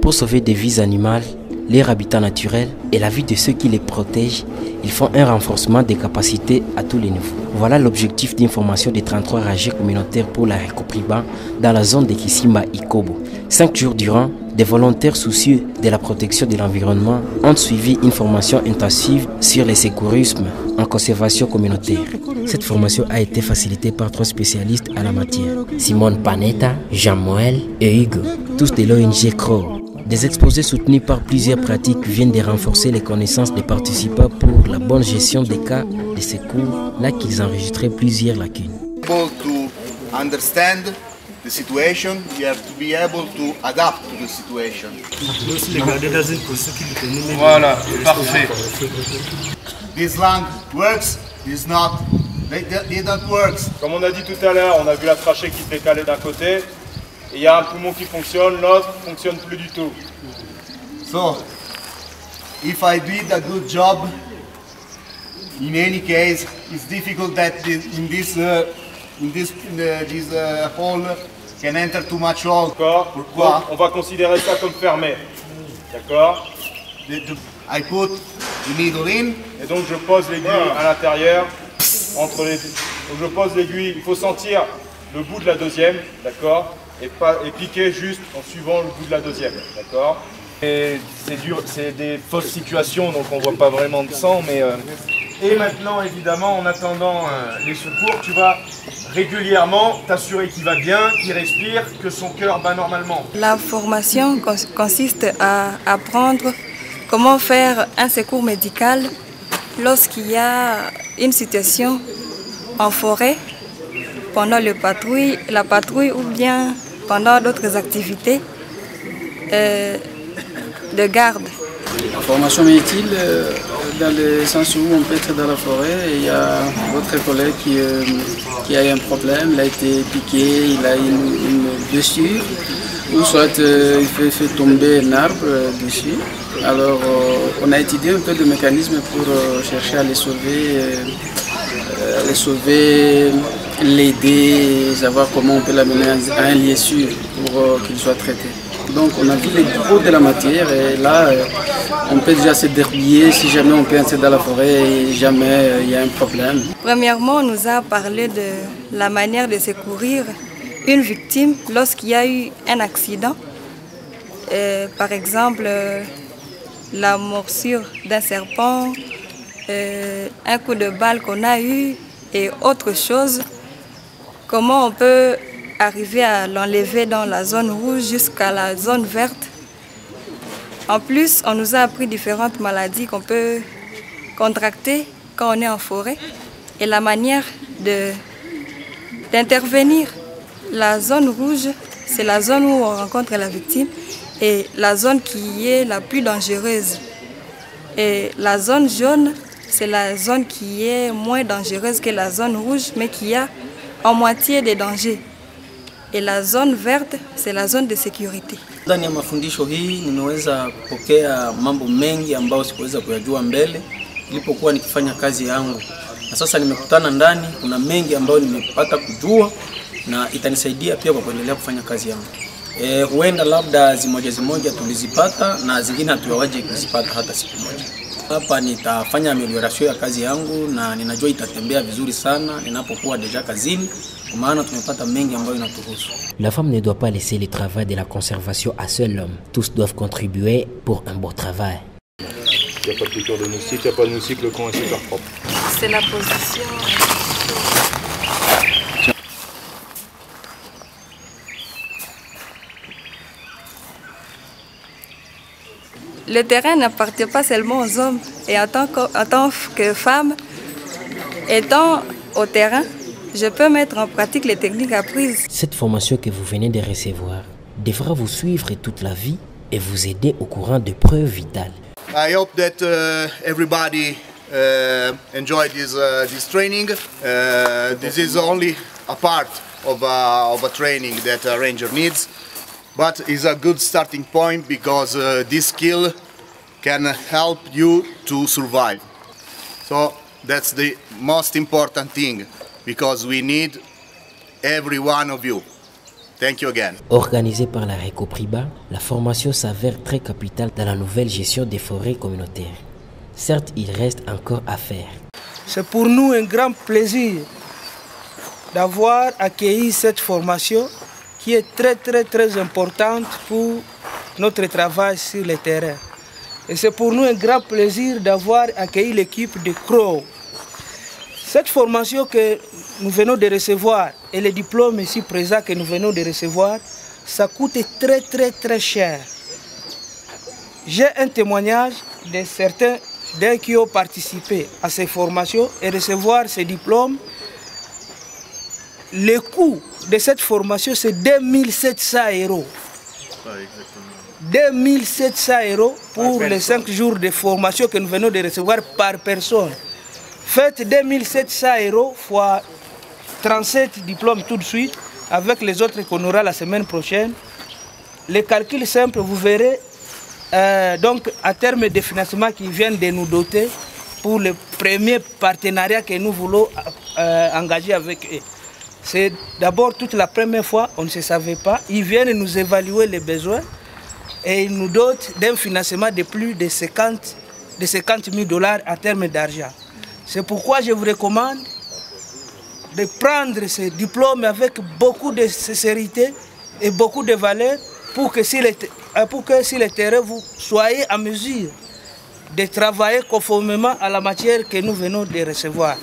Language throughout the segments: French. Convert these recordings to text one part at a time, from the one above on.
Pour sauver des vies animales, leur habitat naturel et la vie de ceux qui les protègent, ils font un renforcement des capacités à tous les niveaux. Voilà l'objectif d'une formation de 33 rangers communautaires pour la Recopriban dans la zone de Kisimba-Ikobo. 5 jours durant, des volontaires soucieux de la protection de l'environnement ont suivi une formation intensive sur le secourisme en conservation communautaire. Cette formation a été facilitée par 3 spécialistes à la matière, Simone Panetta, Jean-Moël et Hugo, tous de l'ONG CRO. Des exposés soutenus par plusieurs pratiques viennent de renforcer les connaissances des participants pour la bonne gestion des cas de secours, là qu'ils enregistraient plusieurs lacunes. The situation, you have to be able to adapt to the situation. Voilà, parfait. This lung works, this not, they don't work. Comme on a dit tout à l'heure, on a vu la trachée qui se décalait d'un côté, et il y a un poumon qui fonctionne, l'autre ne fonctionne plus du tout. So, if I did a good job, in any case, it's difficult that in this hole can enter too much oil. D'accord. Pourquoi? On va considérer ça comme fermé. D'accord. I put the needle in. Et donc je pose l'aiguille à l'intérieur. Entre les, donc je pose l'aiguille. Il faut sentir le bout de la deuxième, d'accord, et piquer juste en suivant le bout de la deuxième, d'accord. Et c'est dur, c'est des fausses situations, donc on voit pas vraiment de sang, mais et maintenant, évidemment, en attendant les secours, tu vas régulièrement t'assurer qu'il va bien, qu'il respire, que son cœur bat normalement. La formation consiste à apprendre comment faire un secours médical lorsqu'il y a une situation en forêt, pendant la patrouille ou bien pendant d'autres activités de garde. La formation est utile dans le sens où on peut être dans la forêt et il y a votre collègue qui a un problème, il a été piqué, il a une blessure, ou soit il fait tomber un arbre dessus. Alors on a étudié un peu de mécanismes pour chercher à les sauver, l'aider, savoir comment on peut l'amener à un lieu sûr pour qu'il soit traité. Donc on a vu les gros de la matière et là on peut déjà se débrouiller si jamais on peut entrer dans la forêt et jamais il y a un problème. Premièrement, on nous a parlé de la manière de secourir une victime lorsqu'il y a eu un accident. Par exemple, la morsure d'un serpent, un coup de balle qu'on a eu et autre chose. Comment on peut arriver à l'enlever dans la zone rouge jusqu'à la zone verte. En plus, on nous a appris différentes maladies qu'on peut contracter quand on est en forêt et la manière d'intervenir. La zone rouge, c'est la zone où on rencontre la victime et la zone qui est la plus dangereuse. Et la zone jaune, c'est la zone qui est moins dangereuse que la zone rouge, mais qui a en moitié des dangers. Et la zone verte, c'est la zone de sécurité. Ndani ya mafundisho hii nimeweza kupokea mambo mengi ambayo sikuweza kuyajua mbele nilipokuwa nikifanya kazi yangu. Na sasa nimekutana ndani, kuna mengi ambayo nimepata kujua na itanisaidia pia kwa kuendelea kufanya kazi yangu. Huenda labda zimoja tulizipata na zingine hatuyawaje kuzipata hata siku moja. Hapa nitafanya amelioration ya kazi yangu na ninajua itatembea vizuri sana ninapokuwa deja kazini. La femme ne doit pas laisser le travail de la conservation à seul homme. Tous doivent contribuer pour un beau travail. Il n'y a pas de piqûre de moustique, il n'y a pas de moustique, le coin est super propre. C'est la position. Le terrain n'appartient pas seulement aux hommes. Et en tant que femme, étant au terrain, je peux mettre en pratique les techniques apprises. Cette formation que vous venez de recevoir devra vous suivre toute la vie et vous aider au courant de preuves vitales. I hope that everybody enjoyed this training. This is only a part of a training that a ranger needs, but it's a good starting point because this skill can help you to survive. So that's the most important thing. Because we need every one of you. Thank you again. Organisée par la Recopriba, la formation s'avère très capitale dans la nouvelle gestion des forêts communautaires. Certes, il reste encore à faire. C'est pour nous un grand plaisir d'avoir accueilli cette formation qui est très importante pour notre travail sur le terrain. Et c'est pour nous un grand plaisir d'avoir accueilli l'équipe de CROW. Cette formation que nous venons de recevoir et le diplôme ici présent que nous venons de recevoir, ça coûte très cher. J'ai un témoignage de certains qui ont participé à ces formations et recevoir ces diplômes. Le coût de cette formation, c'est 2700 €. 2700 € pour les 5 jours de formation que nous venons de recevoir par personne. Faites 2700 € fois 37 diplômes tout de suite, avec les autres qu'on aura la semaine prochaine. Les calculs simples, vous verrez, donc à terme de financement qui viennent de nous doter pour le premier partenariat que nous voulons engager avec eux. C'est d'abord toute la première fois, on ne se savait pas. Ils viennent nous évaluer les besoins et ils nous dotent d'un financement de plus de 50 000 $ à terme d'argent. C'est pourquoi je vous recommande de prendre ce diplôme avec beaucoup de sincérité et beaucoup de valeur pour que sur le terrain, vous soyez en mesure de travailler conformément à la matière que nous venons de recevoir.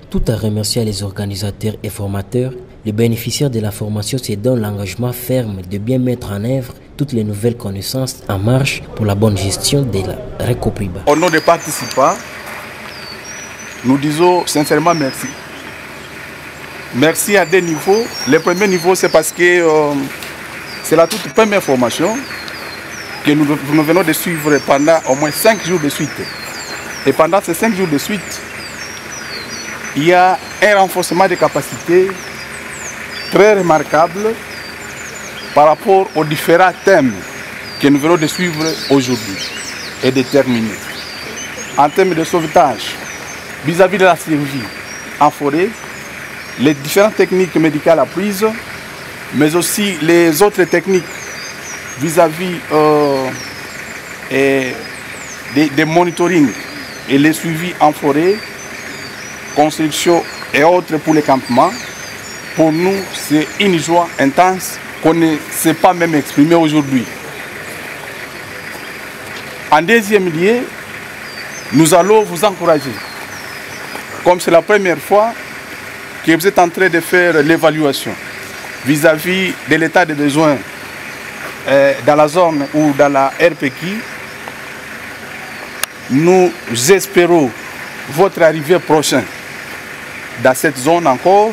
Tout en remerciant les organisateurs et formateurs, les bénéficiaires de la formation se donnent l'engagement ferme de bien mettre en œuvre toutes les nouvelles connaissances en marche pour la bonne gestion de la Recopriba. Au nom des participants, nous disons sincèrement merci. Merci à deux niveaux. Le premier niveau, c'est parce que c'est la toute première formation que nous venons de suivre pendant au moins 5 jours de suite. Et pendant ces 5 jours de suite, il y a un renforcement des capacités très remarquable par rapport aux différents thèmes que nous venons de suivre aujourd'hui et de terminer. En termes de sauvetage, vis-à-vis de la survie en forêt, les différentes techniques médicales apprises, mais aussi les autres techniques vis-à-vis des monitoring et les suivis en forêt, construction et autres pour les campements. Pour nous, c'est une joie intense qu'on ne sait pas même exprimer aujourd'hui. En deuxième lieu, nous allons vous encourager. Comme c'est la première fois que vous êtes en train de faire l'évaluation vis-à-vis de l'état des besoins dans la zone ou dans la RPQ, nous espérons votre arrivée prochaine dans cette zone encore,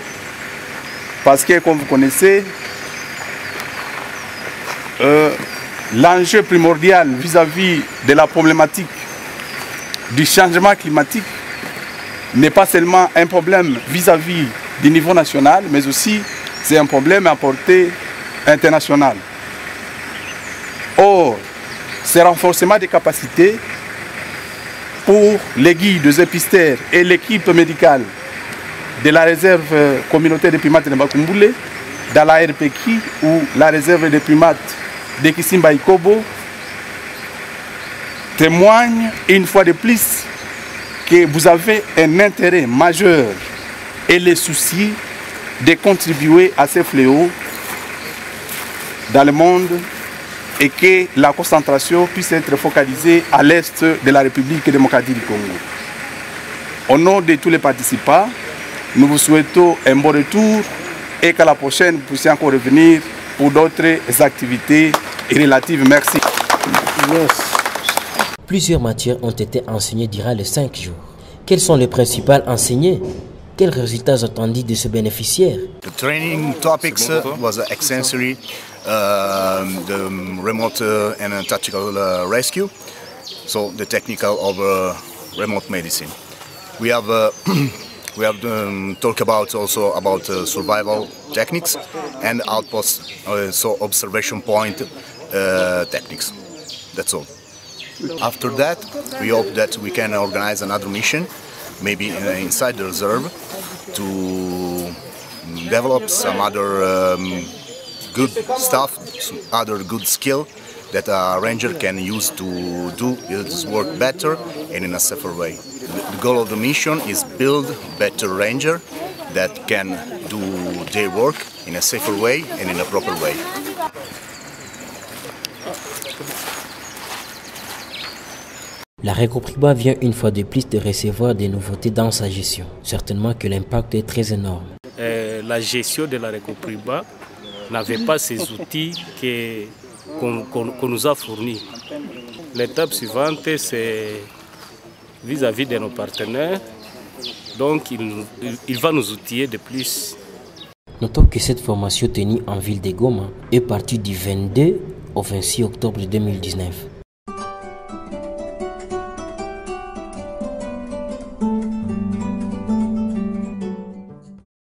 parce que comme vous connaissez, l'enjeu primordial vis-à-vis de la problématique du changement climatique n'est pas seulement un problème vis-à-vis du niveau national, mais aussi c'est un problème à portée internationale. Or, ce renforcement des capacités pour les guides, les épistères et l'équipe médicale de la réserve communautaire des primates de Bakumboulé, dans la RPQ ou la réserve des primates de Kisimba Ikobo, témoigne une fois de plus que vous avez un intérêt majeur et le souci de contribuer à ces fléaux dans le monde et que la concentration puisse être focalisée à l'est de la République démocratique du Congo. Au nom de tous les participants, nous vous souhaitons un bon retour et qu'à la prochaine, vous puissiez encore revenir pour d'autres activités relatives. Merci. Plusieurs matières ont été enseignées durant les 5 jours. Quels sont les principaux enseignés? Quels résultats attendus de ces bénéficiaires? The training topics was extensory, the remote and tactical rescue, so the technical of remote medicine. We have talked about also about survival techniques and outpost, so observation point techniques. That's all. After that, we hope that we can organize another mission, maybe inside the reserve, to develop some other good stuff, other good skill that a ranger can use to do his work better and in a safer way. The goal of the mission is build better ranger that can do their work in a safer way and in a proper way. La Recopriba vient une fois de plus de recevoir des nouveautés dans sa gestion. Certainement que l'impact est très énorme. La gestion de la Recopriba n'avait pas ces outils qu'on nous a fournis. L'étape suivante, c'est vis-à-vis de nos partenaires. Donc, il va nous outiller de plus. Notons que cette formation tenue en ville de Goma est partie du 22 au 26 octobre 2019.